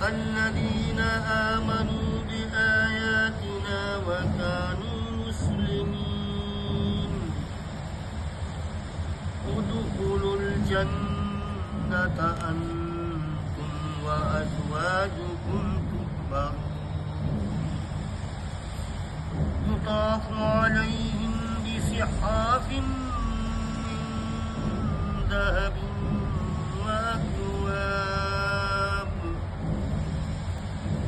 الذين آمنوا بآياتنا وكانوا مسلمين ادخلوا الجنة أنتم وأزواجكم تحبرون يطاف عليهم بصحاف من ذهب وأكواب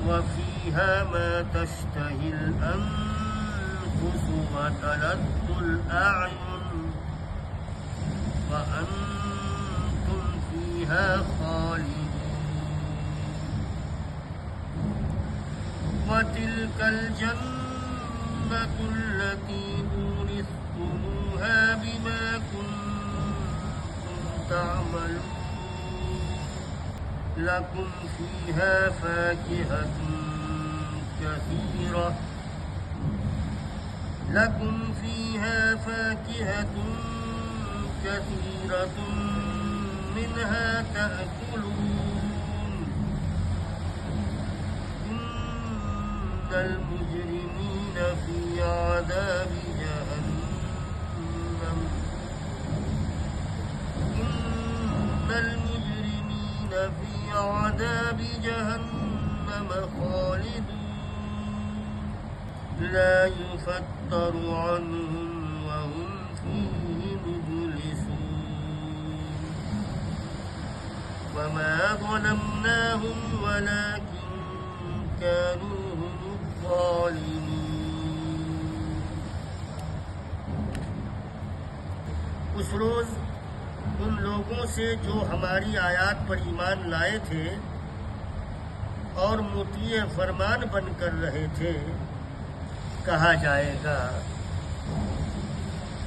وفيها ما تشتهي الأنفس وتلذ الأعين وأنتم فيها خالدون وتلك الجنة التي أورثتموها بما كنتم تعملون لكم فيها فاكهة كثيرة منها تأكلون إن المجرمين في عذاب جهنم خالدون لا يفتر عنهم وهم فيه مبلسون وما ظلمناهم ولكن كانوا هم الظالمين. اس روز ان لوگوں سے جو ہماری آیات پر ایمان لائے تھے اور مطیع فرمان بن کر رہے تھے کہا جائے گا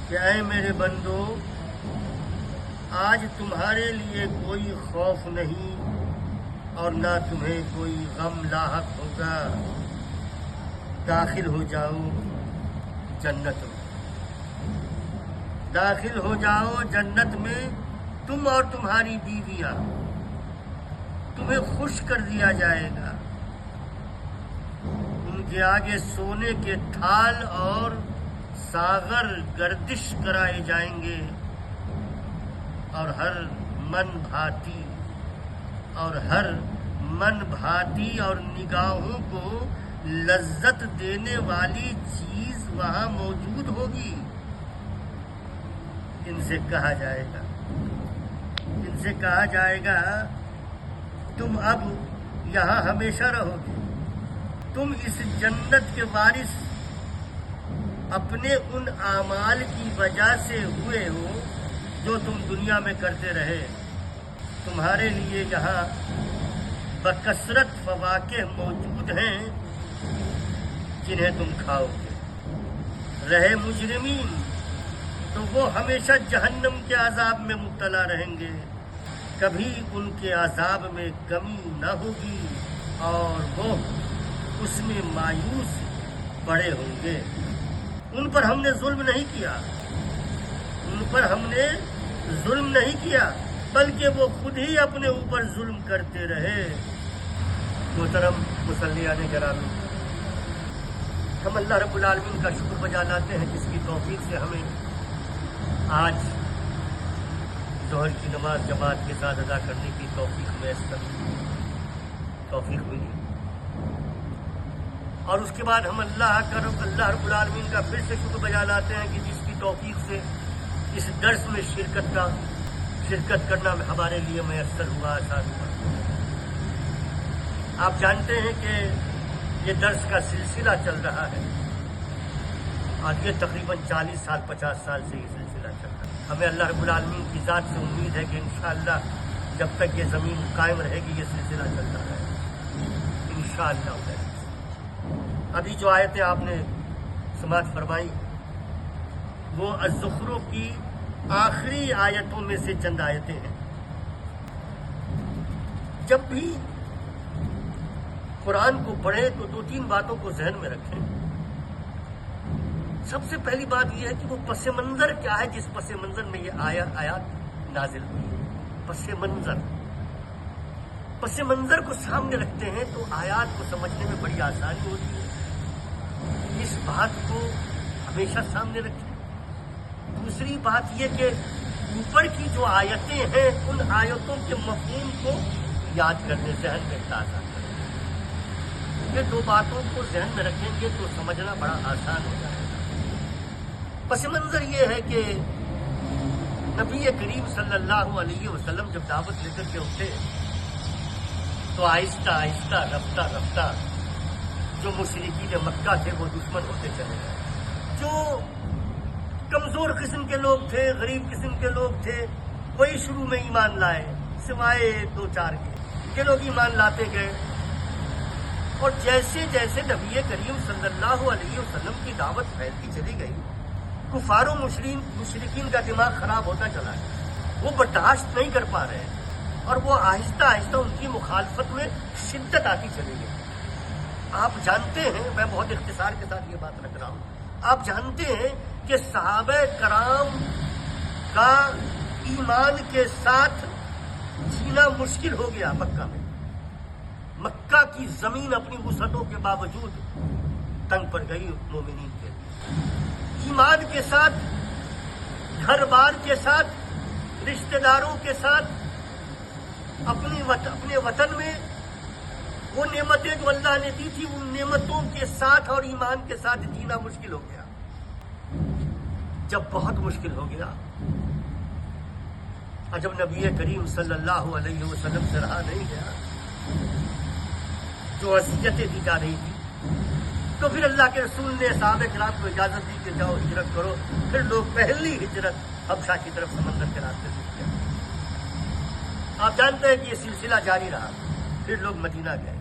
کہ اے میرے بندو آج تمہارے لیے کوئی خوف نہیں اور نہ تمہیں کوئی غم لاحق ہوگا، داخل ہو جاؤ جنت میں، داخل ہو جاؤ جنت میں تم اور تمہاری بیویاں، تمہیں خوش کر دیا جائے گا، ان کے آگے سونے کے تھال اور ساغر گردش کرائے جائیں گے اور ہر من بھاتی اور نگاہوں کو لذت دینے والی چیز وہاں موجود ہوگی۔ ان سے کہا جائے گا تم اب یہاں ہمیشہ رہو گے، تم اس جنت کے وارث اپنے ان اعمال کی وجہ سے ہوئے ہو جو تم دنیا میں کرتے رہے۔ تمہارے لیے یہاں بکثرت فواکہ موجود ہیں جنہیں تم کھاؤ گے۔ رہے مجرمین تو وہ ہمیشہ جہنم کے عذاب میں مبتلا رہیں گے، کبھی ان کے عذاب میں کمی نہ ہوگی اور وہ اس میں مایوس پڑے ہوں گے۔ ان پر ہم نے ظلم نہیں کیا، بلکہ وہ خود ہی اپنے اوپر ظلم کرتے رہے۔ محترم مصلیان گرامی، ہم اللہ رب العالمین کا شکر بجا لاتے ہیں جس کی توفیق سے ہمیں آج ظہر کی نماز جماعت کے ساتھ ادا کرنے کی توفیق ہوئی، اور اس کے بعد ہم اللہ رب العالمین کا پھر سے شکر بجا لاتے ہیں کہ جس کی توفیق سے اس درس میں شرکت کرنا ہمارے لیے میسر ہوا، آسان ہوا۔ آپ جانتے ہیں کہ یہ درس کا سلسلہ چل رہا ہے، آج یہ تقریباً 40 سال 50 سال سے یہ سلسلہ چل رہا ہے۔ ہمیں اللہ رب العالمین کی ذات سے امید ہے کہ انشاءاللہ جب تک یہ زمین قائم رہے گی یہ سلسلہ چلتا رہے گا انشاءاللہ۔ ابھی جو آیتیں آپ نے سماعت فرمائی وہ الزخرف کی آخری آیتوں میں سے چند آیتیں ہیں۔ جب بھی قرآن کو پڑھیں تو 2-3 باتوں کو ذہن میں رکھیں۔ سب سے پہلی بات یہ ہے کہ وہ پس منظر کیا ہے جس پس منظر میں یہ آیات نازل ہوئی ہے۔ پس منظر کو سامنے رکھتے ہیں تو آیات کو سمجھنے میں بڑی آسانی ہوتی ہے، اس بات کو ہمیشہ سامنے رکھیں۔ دوسری بات یہ کہ اوپر کی جو آیتیں ہیں ان آیتوں کے مفہوم کو یاد کرنے، ذہن میں تازہ کریں۔ یہ دو باتوں کو ذہن میں رکھیں گے تو سمجھنا بڑا آسان ہو جائے گا۔ پس منظر یہ ہے کہ نبی کریم صلی اللہ علیہ وسلم جب دعوت لے کر کے اٹھے تو آہستہ آہستہ رفتہ رفتہ جو مشرکین مکہ تھے وہ دشمن ہوتے چلے گئے۔ جو کمزور قسم کے لوگ تھے، غریب قسم کے لوگ تھے، وہی شروع میں ایمان لائے، سوائے دو چار کے لوگ ایمان لاتے گئے۔ اور جیسے جیسے نبی کریم صلی اللہ علیہ وسلم کی دعوت پھیلتی چلی گئی، کفار و مشرکین کا دماغ خراب ہوتا چلا گیا، وہ برداشت نہیں کر پا رہے اور وہ آہستہ آہستہ ان کی مخالفت میں شدت آتی چلی گئی۔ آپ جانتے ہیں، میں بہت اختصار کے ساتھ یہ بات رکھ رہا ہوں، آپ جانتے ہیں کہ صحابہ کرام کا ایمان کے ساتھ جینا مشکل ہو گیا مکہ میں۔ مکہ کی زمین اپنی وسعتوں کے باوجود تنگ پڑ گئی مومنین کے لیے۔ ایمان کے ساتھ، گھر بار کے ساتھ، رشتہ داروں کے ساتھ، اپنے وطن میں وہ نعمتیں جو اللہ نے دی تھی ان نعمتوں کے ساتھ اور ایمان کے ساتھ جینا مشکل ہو گیا۔ جب بہت مشکل ہو گیا اور جب نبی کریم صلی اللہ علیہ وسلم سے رہا نہیں گیا، جو اذیتیں دی جا رہی تھی، تو پھر اللہ کے رسول نے صحابہ کرام کو اجازت دی کہ جاؤ ہجرت کرو۔ پھر لوگ پہلی ہجرت حبشہ کی طرف سمندر کے راستے سے کیا۔ آپ جانتے ہیں کہ یہ سلسلہ جاری رہا، پھر لوگ مدینہ گئے۔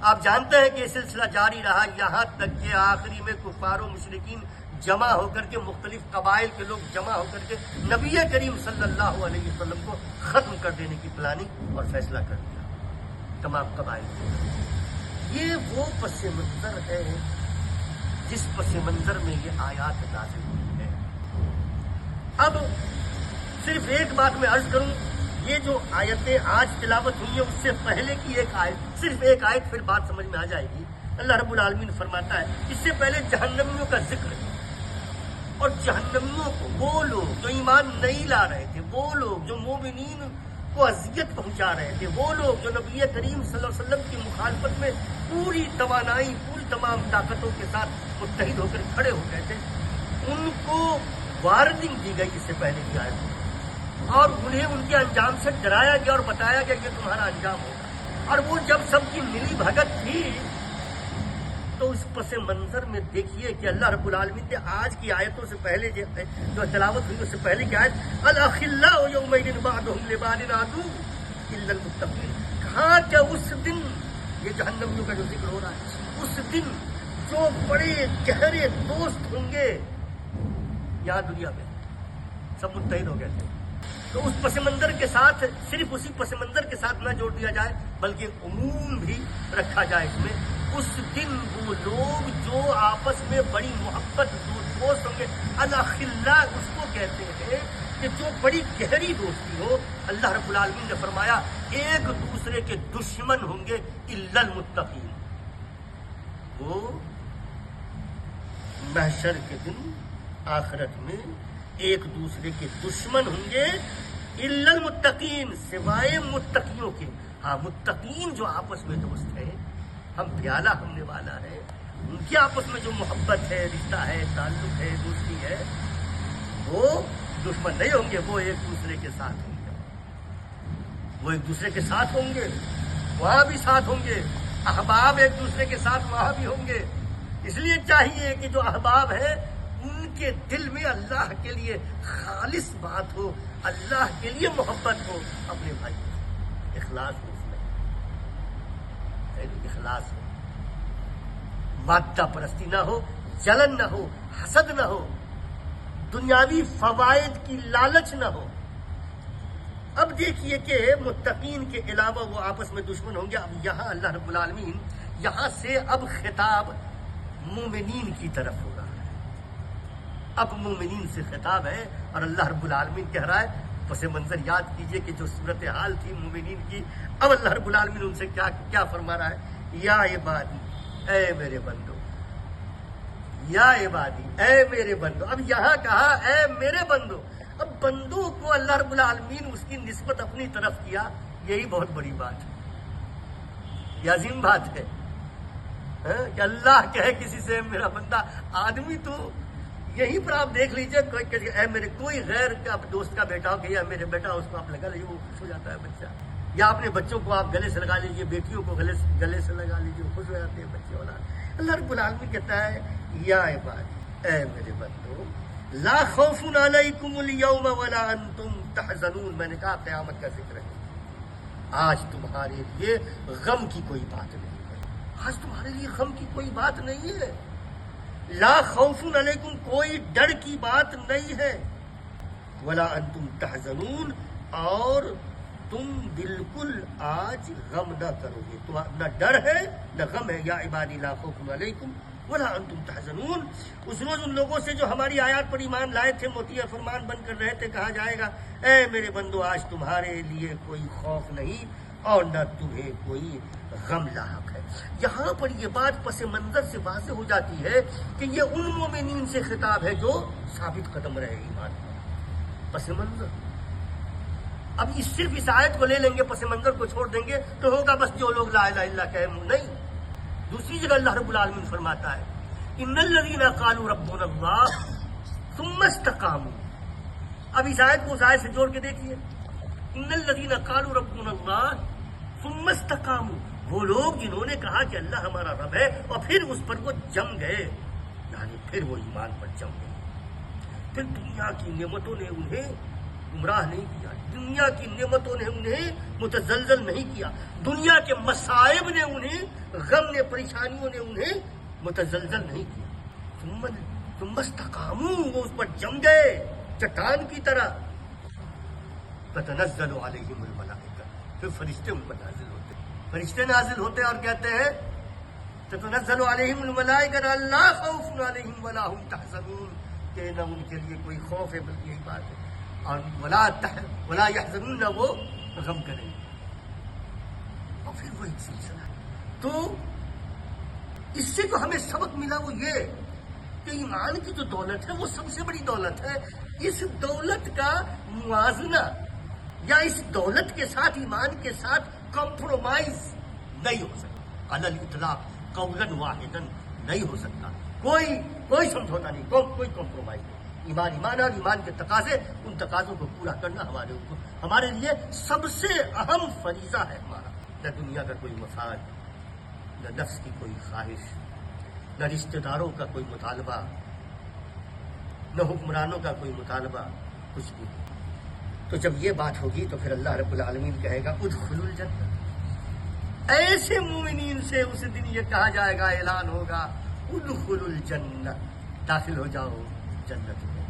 آپ جانتے ہیں کہ یہ سلسلہ جاری رہا یہاں تک کہ آخری میں کفار و مشرکین جمع ہو کر کے، مختلف قبائل کے لوگ جمع ہو کر کے نبی کریم صلی اللہ علیہ وسلم کو ختم کر دینے کی پلاننگ اور فیصلہ کر دیا تمام قبائل کو۔ یہ وہ پس منظر ہے جس پس منظر میں یہ آیات نازل ہوئی ہے۔ اب صرف ایک بات میں عرض کروں، یہ جو آیتیں آج تلاوت ہوئی ہیں اس سے پہلے کی ایک آیت، صرف ایک آیت پھر بات سمجھ میں آ جائے گی۔ اللہ رب العالمین فرماتا ہے، اس سے پہلے جہنمیوں کا ذکر ہے، اور جہنمیوں کو، وہ لوگ جو ایمان نہیں لا رہے تھے، وہ لوگ جو مومنین کو اذیت پہنچا رہے تھے، وہ لوگ جو نبی کریم صلی اللہ علیہ وسلم کی مخالفت میں پوری توانائی، پوری تمام طاقتوں کے ساتھ متحد ہو کر کھڑے ہو گئے تھے، ان کو وارننگ دی گئی اس سے پہلے کی آیت میں، اور انہیں ان کے انجام سے ڈرایا گیا اور بتایا گیا کہ تمہارا انجام ہوگا۔ اور وہ جب سب کی ملی بھگت تھی تو اس پس منظر میں دیکھیے کہ اللہ رب العالمین نے آج کی آیتوں سے پہلے جو تلاوت ہوئی اس سے پہلے کی آیت الاخلاء یومئذ بعضهم لبعض عدو الا المتقین، کہا کہ اس دن، یہ جہنمیوں کا جو ذکر ہو رہا ہے، اس دن جو بڑے گہرے دوست ہوں گے، یہاں دنیا میں سب متحد ہو گئے تھے، تو اس پس منظر کے ساتھ صرف اسی پس منظر کے ساتھ نہ جوڑ دیا جائے بلکہ عموم بھی رکھا جائے اس میں۔ اس دن وہ لوگ جو آپس میں بڑی محبت دوست ہوں گے، الاخلاء اس کو کہتے ہیں کہ جو بڑی گہری دوستی ہو۔ اللہ رب العالمین نے فرمایا ایک دوسرے کے دشمن ہوں گے الا المتقین، وہ محشر کے دن آخرت میں ایک دوسرے کے دشمن ہوں گے الا المتقین، سوائے متقیوں کے۔ ہاں، متقین جو آپس میں دوست ہیں، ہم پیالہ ہمنے والا ہے، ان کے آپس میں جو محبت ہے، رشتہ ہے، تعلق ہے، دوستی ہے، وہ دشمن نہیں ہوں گے، وہ ایک دوسرے کے ساتھ ہوں گے، وہ ایک دوسرے کے ساتھ ہوں گے، وہاں بھی ساتھ ہوں گے، احباب ایک دوسرے کے ساتھ وہاں بھی ہوں گے۔ اس لیے چاہیے کہ جو احباب ہیں ان کے دل میں اللہ کے لیے خالص بات ہو، اللہ کے لیے محبت ہو، اپنے بھائی اخلاص ہو، اس میں اخلاص ہو، مادہ پرستی نہ ہو، جلن نہ ہو، حسد نہ ہو، دنیاوی فوائد کی لالچ نہ ہو۔ اب دیکھیے کہ متقین کے علاوہ وہ آپس میں دشمن ہوں گے۔ اب یہاں اللہ رب العالمین یہاں سے اب خطاب مومنین کی طرف ہو رہا ہے، اب مومنین سے خطاب ہے، اور اللہ رب العالمین کہہ رہا ہے پس منظر یاد کیجئے کہ جو صورتحال تھی مومنین کی، اب اللہ رب العالمین ان سے کیا فرما رہا ہے؟ یا عبادی، اے میرے بندو، یا عبادی، اے میرے بندو. اب یہاں کہا اے میرے بندو. اب بندو کو اللہ رب العالمین اس کی نسبت اپنی طرف کیا، یہی بہت بڑی بات ہے، یہ عظیم بات ہے کہ اللہ کہے کسی سے میرا بندہ. آدمی تو یہیں پر آپ دیکھ لیجئے، اے میرے کوئی غیر کا دوست کا بیٹا ہو کہ یا میرے بیٹا، اس کو آپ لگا لیجیے، وہ خوش ہو جاتا ہے بچہ. یا اپنے بچوں کو آپ گلے سے لگا لیجیے، بیٹیوں کو گلے سے لگا لیجیے، خوش ہو جاتے ہیں بچے والا. اللہ رب العالمین کہتا ہے یا عبادی، اے میرے بندو، لا خوف علیکم اليوم ولا انتم تحزنون. میں نے کہا قیامت کا ذکر ہے. آج تمہارے لیے غم کی کوئی بات نہیں ہے، آج تمہارے لیے غم کی کوئی بات نہیں ہے. لا خوف علیکم، کوئی ڈر کی بات نہیں ہے. ولا انتم تحزنون، اور تم بالکل آج غم نہ کرو گے. تو نہ ڈر ہے نہ غم ہے. یا عبادی لا خوف علیکم ولا انتم تحزنون. اس روز ان لوگوں سے جو ہماری آیات پر ایمان لائے تھے، موتی فرمان بن کر رہے تھے، کہا جائے گا اے میرے بندو، آج تمہارے لیے کوئی خوف نہیں اور نہ تمہیں کوئی غم لاحق ہے. یہاں پر یہ بات پس منظر سے واضح ہو جاتی ہے کہ یہ ان مومنین سے خطاب ہے جو ثابت قدم رہے ایمان پر. پس منظر، اب صرف اس آیت کو لے لیں گے، پس منظر کو چھوڑ دیں گے تو ہوگا بس جو لوگ لا الہ الا اللہ کہے. نہیں، دوسری جگہ اللہ رب العالمین فرماتا ہے ان الذین قالوا ربنا اللہ ثم استقاموا. اب اس آیت کو اس آیت سے جوڑ کے دیکھیے. ان الذین قالوا ربنا اللہ ثم استقاموا، وہ لوگ جنہوں نے کہا کہ اللہ ہمارا رب ہے اور پھر اس پر وہ جم گئے، یعنی پھر وہ ایمان پر جم گئے. پھر دنیا کی نعمتوں نے انہیں گمراہ نہیں کیا، دنیا کی نعمتوں نے انہیں متزلزل نہیں کیا، دنیا کے مصائب نے انہیں، غم نے، پریشانیوں نے انہیں متزلزل نہیں کیا. ثم استقاموا، وہ اس پر جم گئے چٹان کی طرح. تتنزل علیہم الملائکہ، پھر فرشتے ان پر نازل ہوتے، فرشتے نازل ہوتے اور کہتے ہیں تتنزل علیہم الملائکہ لا خوف علیہم ولا هم تحزنون، کہ نہ ان کے لیے کوئی خوف ہے بلکہ یہی بات ہے، اور ولا یحزنون، نہ وہ غم کریں. اور پھر وہ ایک سلسلہ. تو اس سے جو ہمیں سبق ملا وہ یہ کہ ایمان کی جو دولت ہے وہ سب سے بڑی دولت ہے. اس دولت کا موازنہ یا اس دولت کے ساتھ، ایمان کے ساتھ کمپرومائز نہیں ہو سکتا. علی الاطلاق قولا واحدا نہیں ہو سکتا. کوئی سمجھوتا نہیں، کوئی کمپرومائز نہیں. ایمان اور ایمان کے تقاضے، ان تقاضوں کو پورا کرنا ہمارے لیے سب سے اہم فریضہ ہے ہمارا. نہ دنیا کا کوئی مفاد، نہ نفس کی کوئی خواہش، نہ رشتہ داروں کا کوئی مطالبہ، نہ حکمرانوں کا کوئی مطالبہ، کچھ بھی. تو جب یہ بات ہوگی تو پھر اللہ رب العالمین کہے گا ادخلوا الجنہ. ایسے مومنین سے اس دن یہ کہا جائے گا، اعلان ہوگا ادخلوا الجنہ، داخل ہو جاؤ جنت میں،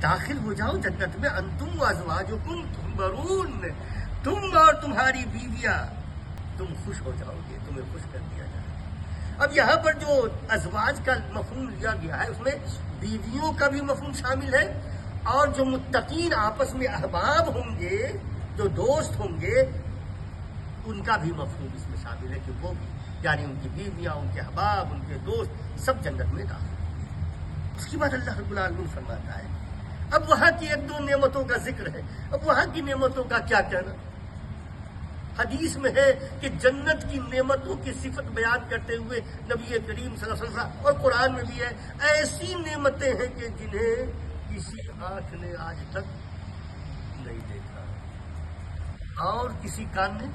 داخل ہو جاؤ جنت میں. انتم وازواجکم تحبرون، تم اور تمہاری بیویاں، تم خوش ہو جاؤ گے، تمہیں خوش کر دیا جائے. اب یہاں پر جو ازواج کا مفہوم لیا گیا ہے اس میں بیویوں کا بھی مفہوم شامل ہے، اور جو متقین آپس میں احباب ہوں گے، جو دوست ہوں گے، ان کا بھی مفہوم اس میں شامل ہے کہ وہ بھی، یعنی ان کی بیویاں، ان کے احباب، ان کے دوست سب جنت میں داخل. اس کے بعد اللہ رب العالمین فرماتا ہے اب وہاں کی ایک دو نعمتوں کا ذکر ہے. اب وہاں کی نعمتوں کا کیا کہنا؟ حدیث میں ہے کہ جنت کی نعمتوں کی صفت بیان کرتے ہوئے نبی کریم صلی اللہ علیہ وسلم، اور قرآن میں بھی ہے، ایسی نعمتیں ہیں کہ جنہیں کسی آنکھ نے آج تک نہیں دیکھا اور کسی کان نے.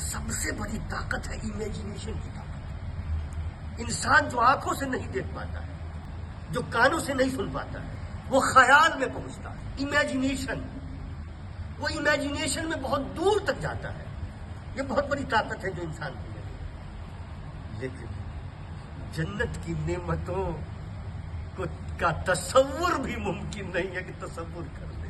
سب سے بڑی طاقت ہے امیجنیشن کی طاقت. انسان جو آنکھوں سے نہیں دیکھ پاتا ہے، جو کانوں سے نہیں سن پاتا ہے، وہ خیال میں پہنچتا ہے. امیجنیشن، وہ امیجنیشن میں بہت دور تک جاتا ہے. یہ بہت بڑی طاقت ہے جو انسان کو ملی. لیکن جنت کی نعمتوں کا تصور بھی ممکن نہیں ہے کہ تصور کر لے،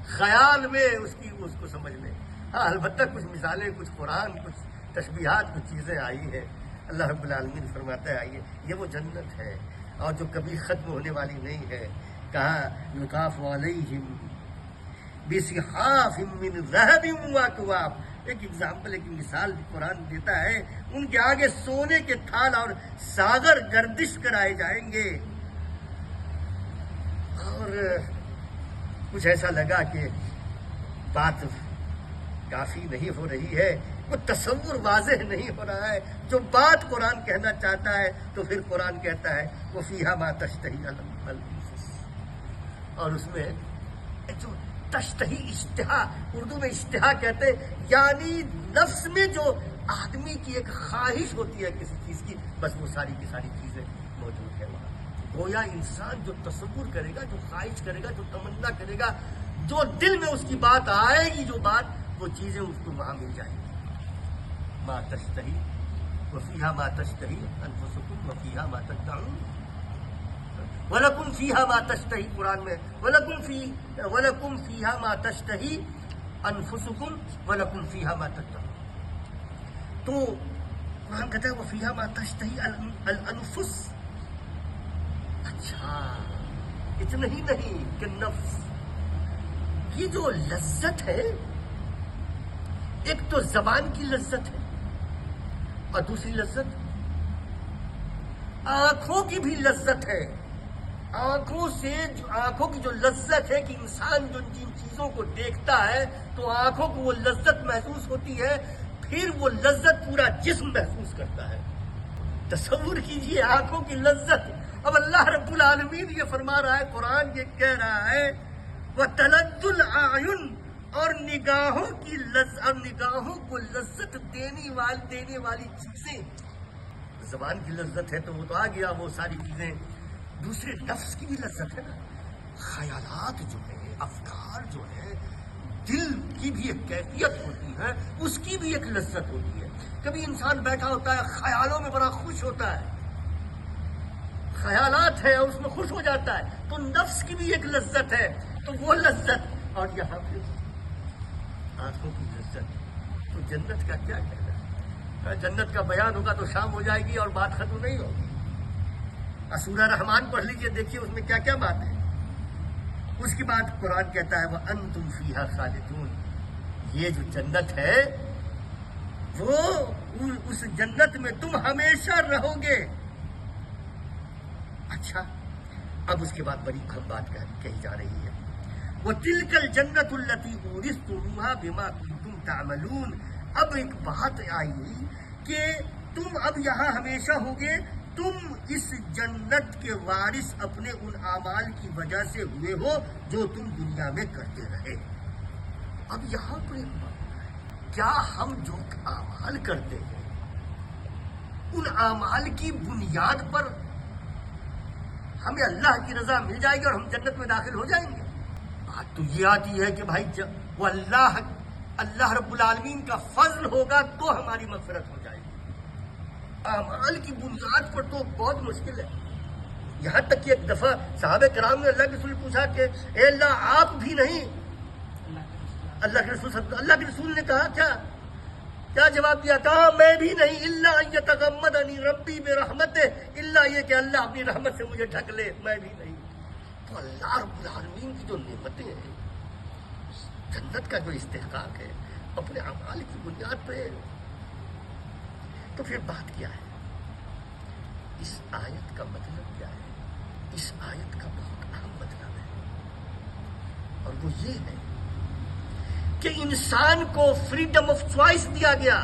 خیال میں اس کو سمجھ لے. ہاں البتہ کچھ مثالیں، کچھ قرآن، کچھ تشبیہات، کچھ چیزیں آئی ہیں. اللہ رب العالمین فرماتا ہے آئیے یہ وہ جنت ہے اور جو کبھی ختم ہونے والی نہیں ہے. کہا یطاف علیہم بصحاف من ذهب واکواب. ایک ایگزامپل، ایک مثال قرآن دیتا ہے، ان کے آگے سونے کے تھال اور ساغر گردش کرائے جائیں گے. اور کچھ ایسا لگا کہ بات کافی نہیں ہو رہی ہے، وہ تصور واضح نہیں ہو رہا ہے جو بات قرآن کہنا چاہتا ہے. تو پھر قرآن کہتا ہے وَفِيهَا مَا تَشْتَهِي الْأَنفُسُ، اور اس میں جو تشتہی اشتہا، اردو میں اشتہا کہتے ہیں، یعنی نفس میں جو آدمی کی ایک خواہش ہوتی ہے کسی چیز کی، بس وہ ساری کی ساری چیزیں موجود ہیں وہاں. گویا انسان جو تصور کرے گا، جو خواہش کرے گا، جو تمنا کرے گا، جو دل میں اس کی بات آئے گی، جو بات، وہ چیزیں اس کو وہاں مل جائیں گی. ما تشتہی وفیہا ما تشتہی انفسکم وفیہا ما تدعون. وَلَكُمْ فِيهَا مَا تَشْتَهِي، قرآن میں وَلَكُمْ فِيهَا مَا تَشْتَهِي أَنفُسُكُمْ وَلَكُمْ فِيهَا مَا تَدْعُونَ. تو قرآن کہتا ہے وَفِيهَا مَا تَشْتَهِي الْأَنفُسُ. اچھا، اتنا ہی نہیں کہ نفس کی جو لذت ہے، ایک تو زبان کی لذت ہے، اور دوسری لذت آنکھوں کی بھی لذت ہے. آنکھوں کی جو لذت ہے کہ انسان جو جن چیزوں کو دیکھتا ہے تو آنکھوں کو وہ لذت محسوس ہوتی ہے، پھر وہ لذت پورا جسم محسوس کرتا ہے. تصور کیجئے آنکھوں کی لذت. اب اللہ رب العالمین یہ فرما رہا ہے، قرآن یہ کہہ رہا ہے وَتَلَذُّ الْأَعْيُنِ، اور نگاہوں کی لذت، اور نگاہوں کو لذت دینے والی چیزیں. زبان کی لذت ہے تو وہ تو آ گیا، وہ ساری چیزیں. دوسرے نفس کی بھی لذت ہے نا، خیالات جو ہے، افکار جو ہے، دل کی بھی ایک کیفیت ہوتی ہے، اس کی بھی ایک لذت ہوتی ہے. کبھی انسان بیٹھا ہوتا ہے خیالوں میں بڑا خوش ہوتا ہے، خیالات ہے اور اس میں خوش ہو جاتا ہے، تو نفس کی بھی ایک لذت ہے. تو وہ لذت، اور یہاں پہ آنکھوں کی لذت. تو جنت کا کیا کہنا ہے؟ جنت کا بیان ہوگا تو شام ہو جائے گی اور بات ختم نہیں ہوگی. سورہ رحمان پڑھ لیجئے، دیکھیے اس میں کیا کیا بات ہے. اس کے بعد قرآن کہتا ہے وَأَنْتُمْ فِيهَا خَالِدُونَ. یہ جو جنت ہے وہ اس جنت میں تم ہمیشہ رہو گے. اچھا، اب اس کے بعد بڑی اہم بات کہی جا رہی ہے وَتِلْكَ الْجَنَّةُ الَّتِي أُورِثْتُمُوهَا بِمَا كُنْتُمْ تَعْمَلُونَ. اب ایک بات آئی کہ تم اب یہاں ہمیشہ ہوگے، تم اس جنت کے وارث اپنے ان اعمال کی وجہ سے ہوئے ہو جو تم دنیا میں کرتے رہے. اب یہاں پر ایک بات ہے، کیا ہم جو اعمال کرتے ہیں ان اعمال کی بنیاد پر ہمیں اللہ کی رضا مل جائے گی اور ہم جنت میں داخل ہو جائیں گے؟ بات تو یہ آتی ہے کہ بھائی وہ اللہ رب العالمین کا فضل ہوگا تو ہماری مغفرت ہو جائے گی. اعمال کی بنیاد پر تو بہت مشکل ہے. یہاں تک کہ ایک دفعہ صحابہ کرام نے اللہ کے رسول پوچھا کہ اے اللہ آپ بھی نہیں؟ اللہ کے رسول نے کہا کیا جواب دیا؟ کہا میں بھی نہیں، الا ان یتغمدنی ربی برحمتہ، الا یہ کہ اللہ اپنی رحمت سے مجھے ڈھک لے، میں بھی نہیں. تو اللہ رب العالمین کی جو نعمتیں ہیں، جنت کا جو استحقاق ہے، اپنے اعمال کی بنیاد پہ. تو پھر بات کیا ہے؟ اس آیت کا مطلب کیا ہے؟ اس آیت کا بہت اہم مطلب ہے، اور وہ یہ ہے کہ انسان کو فریڈم آف چوائس دیا گیا.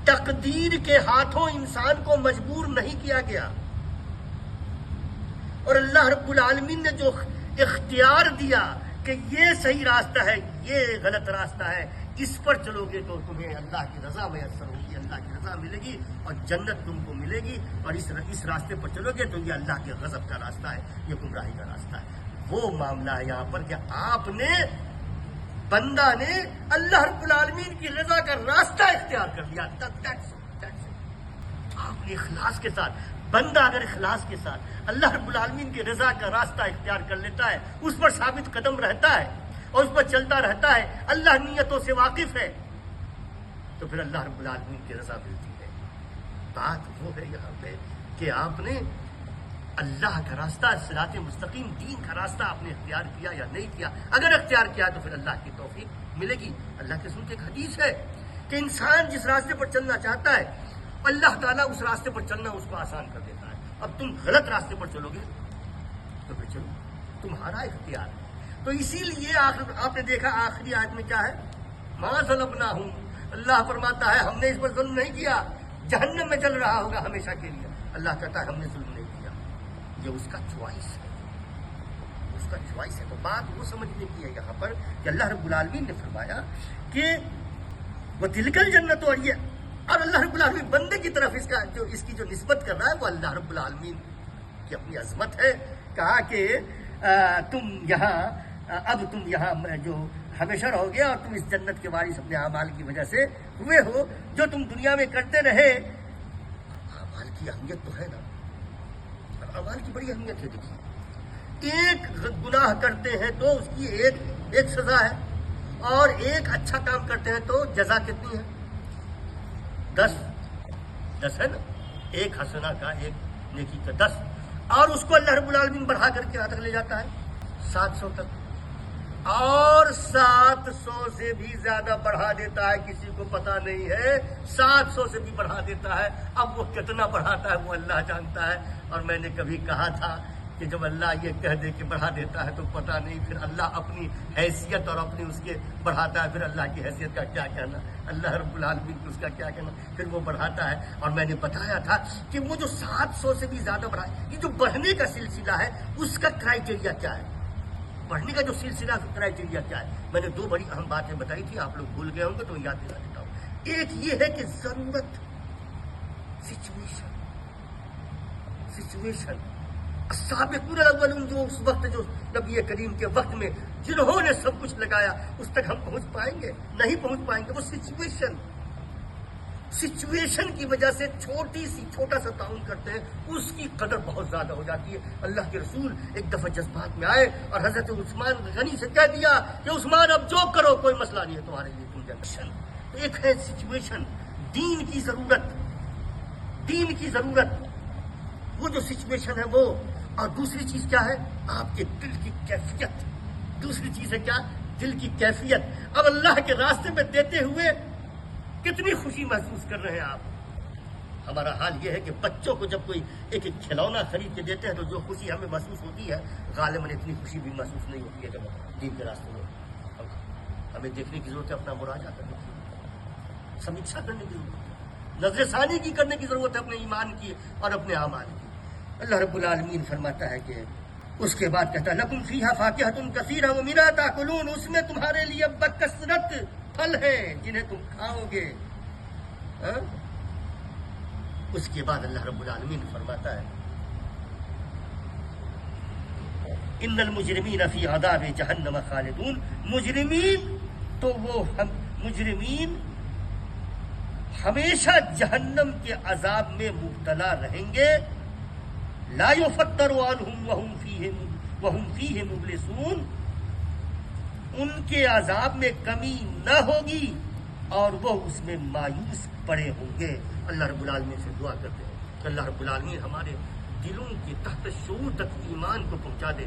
تقدیر کے ہاتھوں انسان کو مجبور نہیں کیا گیا، اور اللہ رب العالمین نے جو اختیار دیا کہ یہ صحیح راستہ ہے، یہ غلط راستہ ہے، اس پر چلو گے تو تمہیں اللہ کی رضا میسر ہوگی، اللہ کی رضا ملے گی اور جنت تم کو ملے گی. اور اس راستے پر چلو گے تو یہ اللہ کے غضب کا راستہ ہے، یہ گمراہی کا راستہ ہے. وہ معاملہ ہے یہاں پر کہ آپ نے، بندہ نے اللہ رب العالمین کی رضا کا راستہ اختیار کر لیا. آپ نے اخلاص کے ساتھ، بندہ اگر اخلاص کے ساتھ اللہ رب العالمین کی رضا کا راستہ اختیار کر لیتا ہے، اس پر ثابت قدم رہتا ہے اور اس پر چلتا رہتا ہے، اللہ نیتوں سے واقف ہے، تو پھر اللہ رب العالمین کی رضا ملتی ہے. بات وہ ہے یہاں پہ کہ آپ نے اللہ کا راستہ، صراط مستقیم دین کا راستہ آپ نے اختیار کیا یا نہیں کیا؟ اگر اختیار کیا تو پھر اللہ کی توفیق ملے گی۔ اللہ کے رسول کی ایک حدیث ہے کہ انسان جس راستے پر چلنا چاہتا ہے اللہ تعالیٰ اس راستے پر چلنا اس کو آسان کر دیتا ہے۔ اب تم غلط راستے پر چلو گے تو پھر چلو، تمہارا اختیار ہے۔ تو اسی لیے آپ نے دیکھا آخری آیت میں کیا ہے؟ ما ظلمناہم، اللہ فرماتا ہے ہم نے اس پر ظلم نہیں کیا، جہنم میں چل رہا ہوگا ہمیشہ کے لیے۔ اللہ کہتا ہے ہم نے ظلم نہیں کیا، یہ اس کا چوائس ہے، اس کا چوائس ہے۔ تو بات وہ سمجھنے کی ہے یہاں پر کہ اللہ رب العالمین نے فرمایا کہ وہ تلک الجنت، اور یہ، اور اللہ رب العالمین بندے کی طرف اس کی جو نسبت کر رہا ہے وہ اللہ رب العالمین کی اپنی عظمت ہے۔ کہا کہ اب تم یہاں جو ہمیشہ رہو گے، اور تم اس جنت کے وارث اپنے اعمال کی وجہ سے ہوئے ہو جو تم دنیا میں کرتے رہے۔ اعمال کی اہمیت تو ہے نا، اعمال کی بڑی اہمیت ہے۔ دیکھیے، ایک گناہ کرتے ہیں تو اس کی ایک سزا ہے، اور ایک اچھا کام کرتے ہیں تو جزا کتنی ہے؟ 10 ہے نا، ایک حسنہ کا، ایک نیکی کا 10، اور اس کو اللہ رب العالمین بڑھا کر کے تک لے جاتا ہے 700 تک، اور 700 سے بھی زیادہ بڑھا دیتا ہے، کسی کو پتا نہیں ہے، 700 سے بھی بڑھا دیتا ہے۔ اب وہ کتنا بڑھاتا ہے وہ اللہ جانتا ہے۔ اور میں نے کبھی کہا تھا کہ جب اللہ یہ کہہ دے کہ بڑھا دیتا ہے تو پتہ نہیں پھر اللہ اپنی حیثیت اور اپنی اس کے بڑھاتا ہے، پھر اللہ کی حیثیت کا کیا کہنا، اللہ رب العالمین کی اس کا کیا کہنا، پھر وہ بڑھاتا ہے۔ اور میں نے بتایا تھا کہ وہ جو 700 سے بھی زیادہ بڑھا، یہ جو بڑھنے کا سلسلہ ہے اس کا کرائٹیریا کیا ہے؟ بڑھنے کا جو سلسلہ کرائٹیریا کیا ہے؟ میں نے 2 بڑی اہم باتیں بتائی تھی، آپ لوگ بھول گئے ہوں گے تو یاد دلا دیتا ہوں۔ ایک یہ ہے کہ ضرورت، سچویشن، السابقون الاولون، جو اس وقت، جو نبی کریم کے وقت میں جنہوں نے سب کچھ لگایا، اس تک ہم پہنچ پائیں گے؟ نہیں پہنچ پائیں گے۔ وہ سچویشن کی وجہ سے چھوٹا سا تعاون کرتے ہیں، اس کی قدر بہت زیادہ ہو جاتی ہے۔ اللہ کے رسول ایک دفعہ جذبات میں آئے اور حضرت عثمان غنی سے کہہ دیا کہ عثمان اب جو کرو کوئی مسئلہ نہیں ہے تمہارے لیے، تم جنریشن۔ تو ایک ہے سچویشن، دین کی ضرورت، وہ جو سچویشن ہے وہ، اور دوسری چیز کیا ہے؟ آپ کے دل کی کیفیت۔ دوسری چیز ہے کیا؟ دل کی کیفیت۔ اب اللہ کے راستے میں دیتے ہوئے کتنی خوشی محسوس کر رہے ہیں آپ؟ ہمارا حال یہ ہے کہ بچوں کو جب کوئی ایک کھلونا خرید کے دیتے ہیں تو جو خوشی ہمیں محسوس ہوتی ہے، غالباً اتنی خوشی بھی محسوس نہیں ہوتی ہے جب دین کے راستے میں۔ ہمیں دیکھنے کی ضرورت ہے، اپنا مراجعہ کرنے کی، سمیکشا کرنے کی ضرورت ہے، نظر ثانی کی کرنے کی ضرورت ہے اپنے ایمان کی اور اپنے اعمال کی۔ اللہ رب العالمین فرماتا ہے کہ اس کے بعد کہتا ہے لکم فیہا فاکہۃ کثیرہ ومنھا تاکلون، اس میں تمہارے لیے بکثرت پھل ہیں جنہیں تم کھاؤ گے۔ اس کے بعد اللہ رب العالمین فرماتا ہے ان المجرمین فی عذاب جہنم خالدون، مجرمین تو وہ مجرمین ہمیشہ جہنم کے عذاب میں مبتلا رہیں گے، لا یفتر عنہم وہم فیہ مبلسون، ان کے عذاب میں کمی نہ ہوگی اور وہ اس میں مایوس پڑے ہوں گے۔ اللہ رب العالمین سے دعا کرتے ہیں کہ اللہ رب العالمین ہمارے دلوں کے تحت شعور تک ایمان کو پہنچا دے۔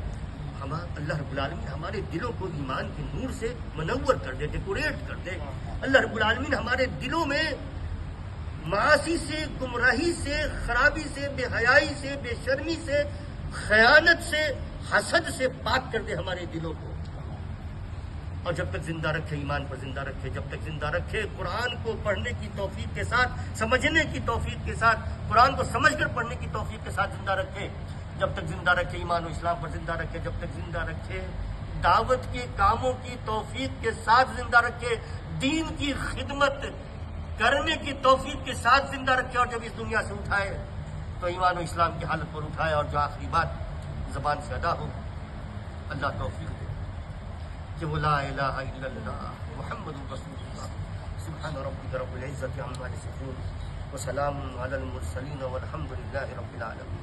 اللہ رب العالمین ہمارے دلوں کو ایمان کے نور سے منور کر دے، ڈیکوریٹ کر دے۔ اللہ رب العالمین ہمارے دلوں میں معاصی سے، گمراہی سے، خرابی سے، بے حیائی سے، بے شرمی سے، خیانت سے، حسد سے پاک کر دے ہمارے دلوں کو، اور جب تک زندہ رکھے ایمان پر زندہ رکھے، جب تک زندہ رکھے قرآن کو پڑھنے کی توفیق کے ساتھ، سمجھنے کی توفیق کے ساتھ، قرآن کو سمجھ کر پڑھنے کی توفیق کے ساتھ زندہ رکھے، جب تک زندہ رکھے ایمان و اسلام پر زندہ رکھے، جب تک زندہ رکھے دعوت کے کاموں کی توفیق کے ساتھ زندہ رکھے، دین کی خدمت کرنے کی توفیق کے ساتھ زندہ رکھے، اور جب اس دنیا سے اٹھائے تو ایمان و اسلام کی حالت پر اٹھائے، اور جو آخری بات زبان سے ادا ہو، اللہ توفیق دے کہ وہ لا الہ الا اللہ محمد رسول اللہ۔ سبحان ربک رب العزت عما یصفون وسلام علی المرسلین والحمد للہ رب العالمین۔